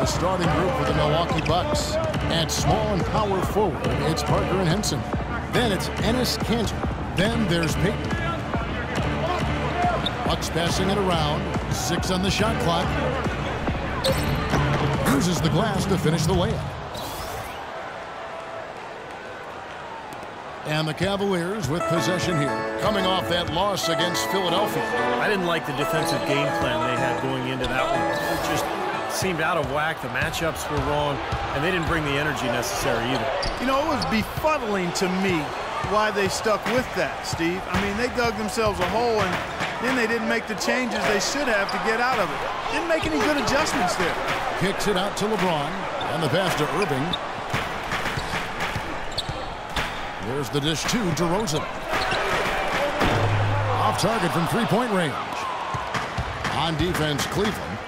the starting group for the Milwaukee Bucks. At small and power forward, it's Parker and Henson. Then it's Enes Kanter. Then there's Payton. Bucks passing it around. 6 on the shot clock. Uses the glass to finish the layup. And the Cavaliers with possession here, coming off that loss against Philadelphia. I didn't like the defensive game plan they had going into that one. It just seemed out of whack. The matchups were wrong, and they didn't bring the energy necessary either. You know, it was befuddling to me why they stuck with that, Steve. I mean, they dug themselves a hole, and then they didn't make the changes they should have to get out of it. Didn't make any good adjustments there. Kicks it out to LeBron, and the pass to Irving. There's the dish to DeRozan. Off target from three-point range. On defense, Cleveland.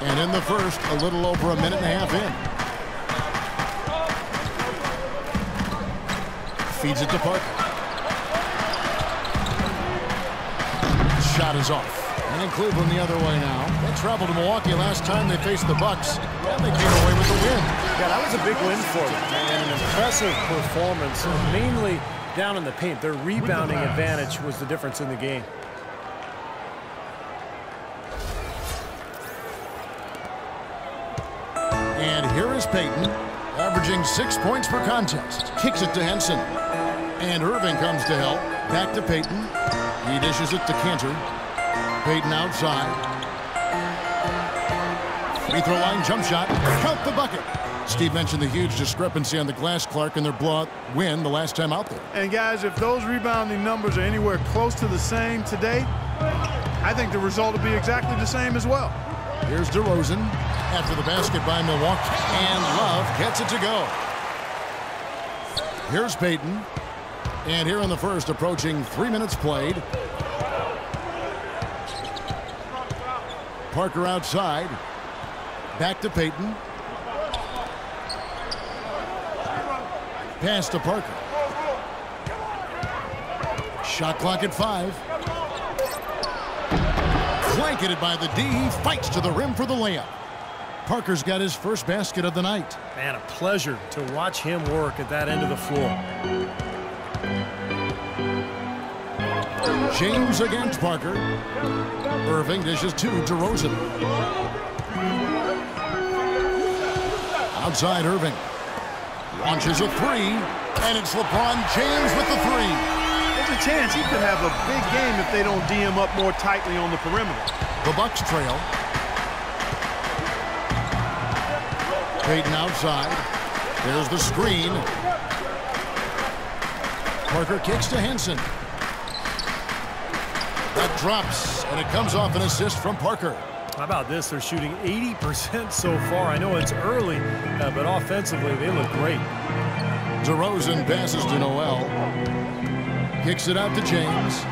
And in the first, a little over a minute and a half in. Feeds it to Parker. Shot is off. And Cleveland the other way now. They traveled to Milwaukee last time they faced the Bucks, and they came away with the win. Yeah, that was a big win for them, and an impressive performance, mainly down in the paint. Their rebounding advantage was the difference in the game. And here is Payton, averaging 6 points per contest. Kicks it to Henson. And Irving comes to help. Back to Payton. He dishes it to Kanter. Payton outside. Free throw line jump shot. Count the bucket. Steve mentioned the huge discrepancy on the glass, Clark, in their blowout win the last time out there. And guys, if those rebounding numbers are anywhere close to the same today, I think the result will be exactly the same as well. Here's DeRozan after the basket by Milwaukee. And Love gets it to go. Here's Payton. And here in the first, approaching 3 minutes played. Parker outside. Back to Payton. Pass to Parker. Shot clock at 5. Blanketed by the D. He fights to the rim for the layup. Parker's got his first basket of the night. Man, a pleasure to watch him work at that end of the floor. James against Parker. Irving dishes to DeRozan. Outside Irving. Launches a 3. And it's LeBron James with the 3. There's a chance he could have a big game if they don't D him up more tightly on the perimeter. The Bucks trail. Payton outside. There's the screen. Parker kicks to Henson. That drops, and it comes off an assist from Parker. How about this? They're shooting 80% so far. I know it's early, but offensively, they look great. DeRozan passes to Noel. Kicks it out to James.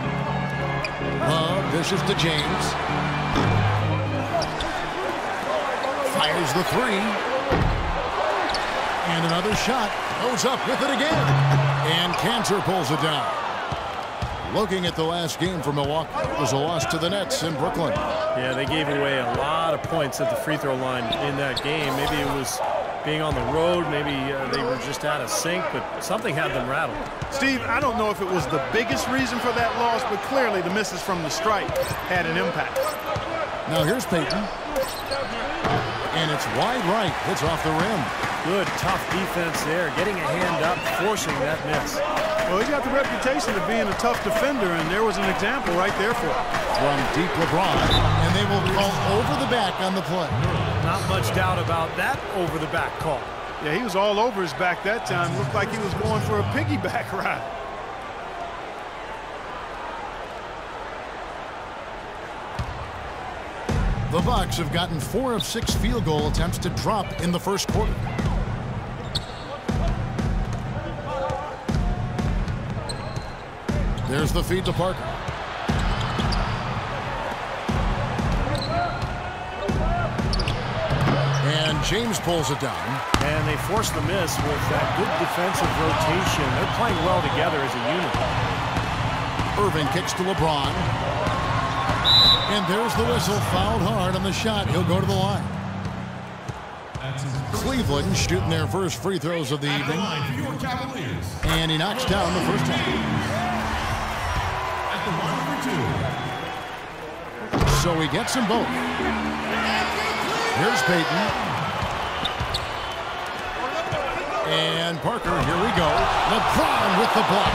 Love dishes to James. Fires the 3. And another shot. Goes up with it again. And Kanter pulls it down. Looking at the last game for Milwaukee, it was a loss to the Nets in Brooklyn. Yeah, they gave away a lot of points at the free throw line in that game. Maybe it was being on the road. Maybe they were just out of sync, but something had them rattled. Steve, I don't know if it was the biggest reason for that loss, but clearly the misses from the stripe had an impact. Now here's Payton. And it's wide right. Hits off the rim. Good, tough defense there. Getting a hand up, forcing that miss. Well, he got the reputation of being a tough defender, and there was an example right there for him. From deep LeBron, and they will call over the back on the play. Not much doubt about that over-the-back call. Yeah, he was all over his back that time. Looked like he was going for a piggyback ride. The Bucks have gotten 4 of 6 field goal attempts to drop in the first quarter. There's the feed to Parker. And James pulls it down. And they force the miss with that good defensive rotation. They're playing well together as a unit. Irving kicks to LeBron. And there's the whistle. Fouled hard on the shot. He'll go to the line. Cleveland shooting their first free throws of the evening. And he knocks down the first one. So he gets them both. Here's Payton. And Parker, here we go. LeBron with the block.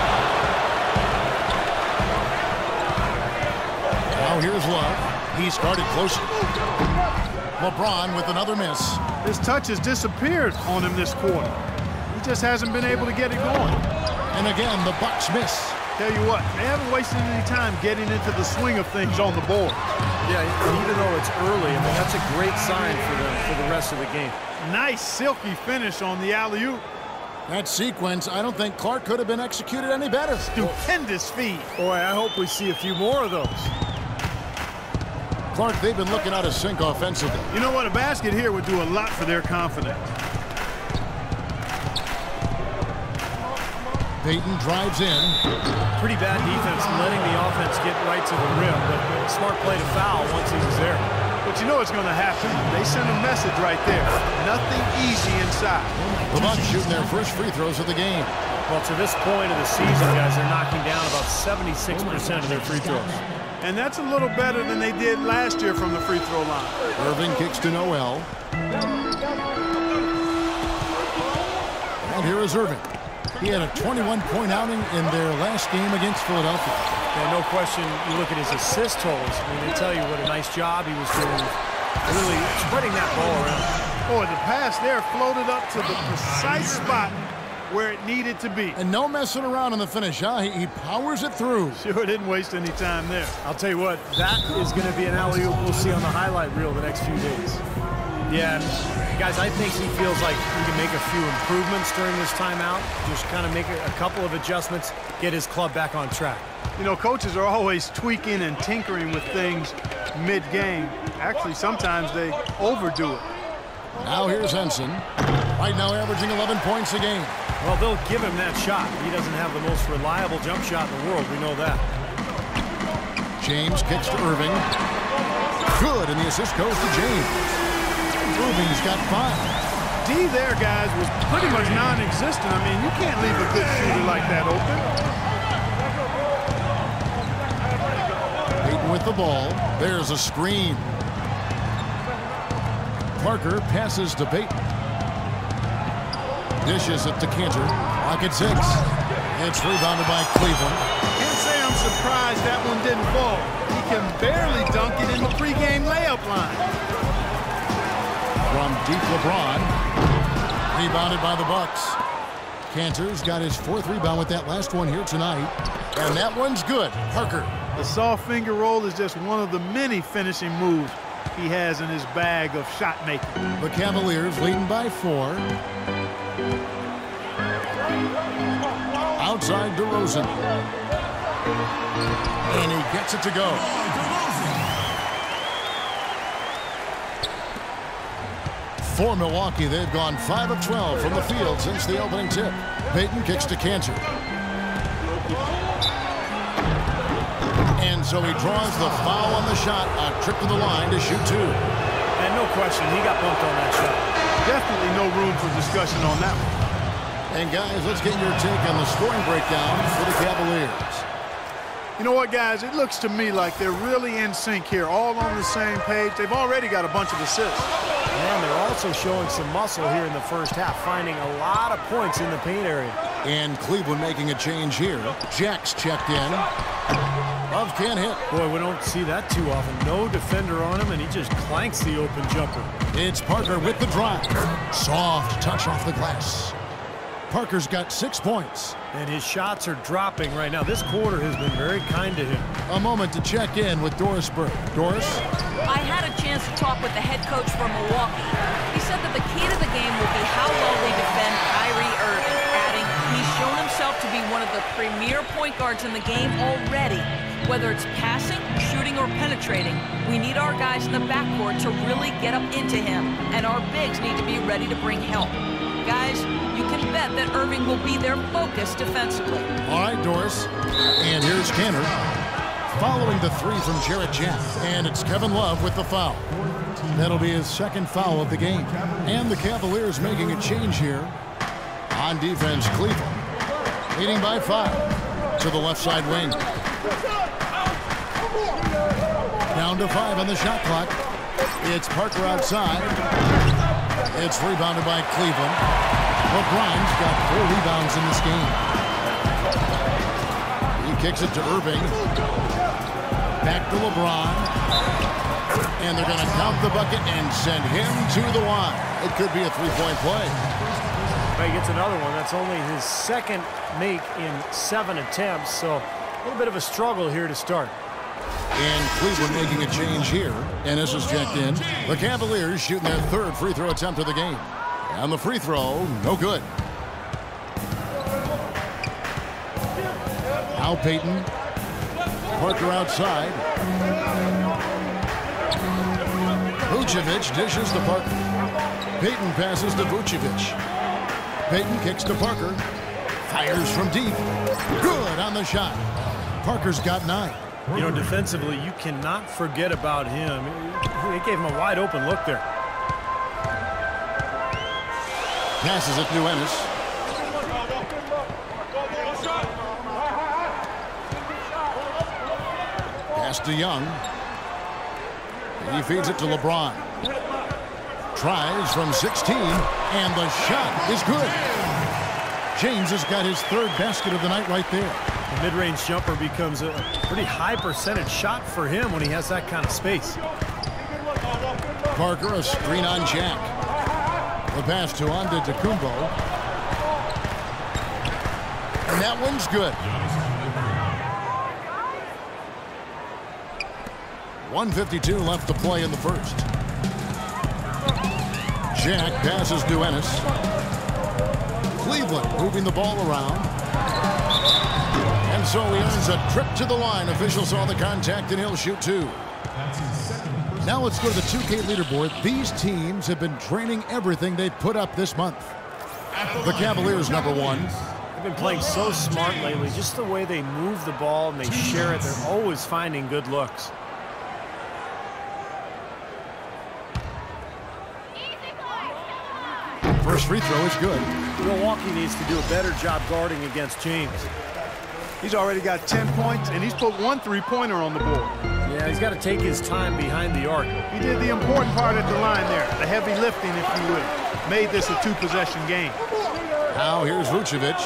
Now here's Love. He started close. LeBron with another miss. His touch has disappeared on him this quarter. He just hasn't been able to get it going. And again, the Bucks miss. Tell you what, they haven't wasted any time getting into the swing of things on the board. Yeah, and even though it's early, I mean, that's a great sign for them for the rest of the game. Nice silky finish on the alley-oop. That sequence, I don't think Clark could have been executed any better. Stupendous feed. Boy, I hope we see a few more of those. Clark, they've been looking out of sync offensively. You know what? A basket here would do a lot for their confidence. Payton drives in. Pretty bad defense, letting the offense get right to the rim, but smart play to foul once he was there. But you know what's going to happen. They send a message right there. Nothing easy inside. The Bucks shooting their first free throws of the game. Well, to this point of the season, guys, they're knocking down about 76% of their free throws. And that's a little better than they did last year from the free throw line. Irving kicks to Noel. And here is Irving. He had a 21-point outing in their last game against Philadelphia. Yeah, no question, you look at his assist totals. I mean, they tell you what a nice job he was doing, really spreading that ball around. Boy, the pass there floated up to the precise spot where it needed to be. And no messing around in the finish, huh? He powers it through. Sure didn't waste any time there. I'll tell you what, that is going to be an alley-oop we'll see on the highlight reel the next few days. Yeah, and guys, I think he feels like he can make a few improvements during this timeout, just kind of make a couple of adjustments, get his club back on track. You know, coaches are always tweaking and tinkering with things mid-game. Actually, sometimes they overdo it. Now here's Henson. Right now averaging 11 points a game. Well, they'll give him that shot. He doesn't have the most reliable jump shot in the world. We know that. James kicks to Irving. Good, and the assist goes to James. Irving's got 5. D there, guys, was pretty much non-existent. I mean, you can't leave a good shooter like that open. Payton with the ball. There's a screen. Parker passes to Payton. Dishes it to Cantor. Pocket 6. It's rebounded by Cleveland. Can't say I'm surprised that one didn't fall. He can barely dunk it in the pregame layup line. From deep LeBron. Rebounded by the Bucks. Cantor's got his 4th rebound with that last one here tonight. And that one's good. Parker. The soft finger roll is just one of the many finishing moves he has in his bag of shot making. The Cavaliers leading by 4. Outside DeRozan. And he gets it to go. For Milwaukee, they've gone 5 of 12 from the field since the opening tip. Payton kicks to Cantor. And so he draws the foul on the shot. A trip to the line to shoot 2. And no question, he got bumped on that shot. Definitely no room for discussion on that one. And guys, let's get your take on the scoring breakdown for the Cavaliers. You know what, guys? It looks to me like they're really in sync here, all on the same page. They've already got a bunch of assists. And they're also showing some muscle here in the first half, finding a lot of points in the paint area. And Cleveland making a change here. Jack's checked in. Love can't hit. Boy, we don't see that too often. No defender on him, and he just clanks the open jumper. It's Parker with the drive. Soft touch off the glass. Parker's got 6 points. And his shots are dropping right now. This quarter has been very kind to him. A moment to check in with Doris Burke. Doris? I had a chance to talk with the head coach from Milwaukee. He said that the key to the game will be how well they defend Kyrie Irving, adding he's shown himself to be one of the premier point guards in the game already. Whether it's passing, shooting, or penetrating, we need our guys in the backcourt to really get up into him, and our bigs need to be ready to bring help. Guys, you can bet that Irving will be their focus defensively. All right, Doris. And here's Cantor. following the three from Jarrett Jack. And it's Kevin Love with the foul. That'll be his second foul of the game. And the Cavaliers making a change here. On defense, Cleveland leading by 5 to the left side wing. Down to 5 on the shot clock. It's Parker outside. It's rebounded by Cleveland. LeBron's got 4 rebounds in this game. He kicks it to Irving. Back to LeBron. And they're going to count the bucket and send him to the line. It could be a three-point play. He gets another one. That's only his second make in 7 attempts, so a little bit of a struggle here to start. And Cleveland making a change here. Ennis is checked in. The Cavaliers shooting their 3rd free throw attempt of the game. And the free throw, no good. Now Payton. Parker outside. Vucevic dishes to Parker. Payton passes to Vucevic. Payton kicks to Parker. Fires from deep. Good on the shot. Parker's got 9. You know, defensively, you cannot forget about him. He gave him a wide open look there. Passes it to Ennis. Pass to Young. He feeds it to LeBron. Tries from 16, and the shot is good. James has got his 3rd basket of the night right there. The mid-range jumper becomes a pretty high percentage shot for him when he has that kind of space. Parker, a screen on Jack. The pass to Antetokounmpo. And that one's good. 1:52 left to play in the first. Jack passes to Ennis. Cleveland moving the ball around. And so he earns a trip to the line. Officials saw the contact, and he'll shoot 2. Now let's go to the 2K leaderboard. These teams have been training everything they've put up this month. The Cavaliers, number 1. They've been playing so smart lately. Just the way they move the ball and they share it, they're always finding good looks. First free throw is good. Milwaukee needs to do a better job guarding against James. He's already got 10 points, and he's put 1 3-pointer on the board. Yeah, he's got to take his time behind the arc. He did the important part at the line there, the heavy lifting, if you will. Made this a 2-possession game. Now here's Vucevic.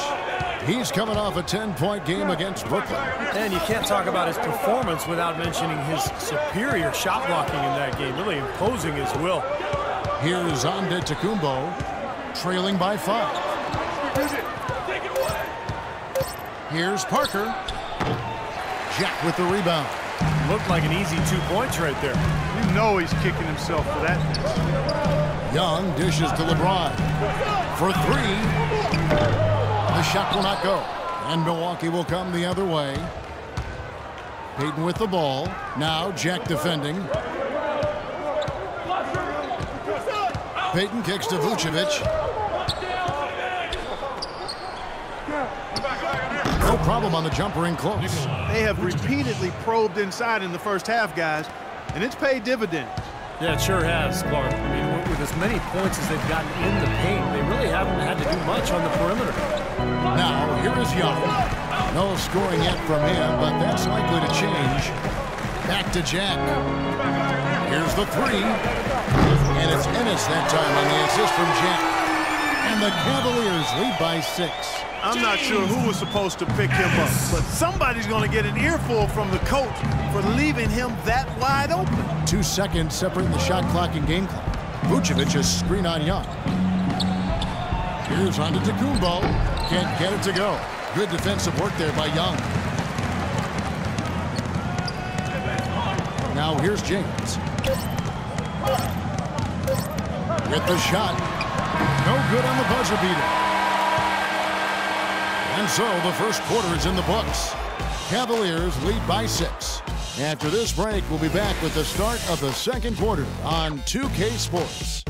He's coming off a 10-point game against Brooklyn. And you can't talk about his performance without mentioning his superior shot blocking in that game, really imposing his will. Here's Antetokounmpo, trailing by 5. Here's Parker. Jack with the rebound. Looked like an easy 2 points right there. You know he's kicking himself for that. Young dishes to LeBron. For 3. The shot will not go. And Milwaukee will come the other way. Payton with the ball. Now Jack defending. Payton kicks to Vucevic. No problem on the jumper in close. They have repeatedly probed inside in the first half, guys, and it's paid dividends. Yeah, it sure has, Clark. I mean, with as many points as they've gotten in the paint, they really haven't had to do much on the perimeter. Now, here is Young. No scoring yet from him, but that's likely to change. Back to Jack. Here's the 3. And it's Ennis that time on the assist from Jack. And the Cavaliers lead by 6. I'm not sure who was supposed to pick him up, but somebody's going to get an earful from the coach for leaving him that wide open. 2 seconds separating the shot clock and game clock. Vucevic is screen on Young. Here's Antetokounmpo. Can't get it to go. Good defensive work there by Young. Now here's James. With the shot. No good on the buzzer beater. And so the first quarter is in the books. Cavaliers lead by 6. After this break, we'll be back with the start of the second quarter on 2K Sports.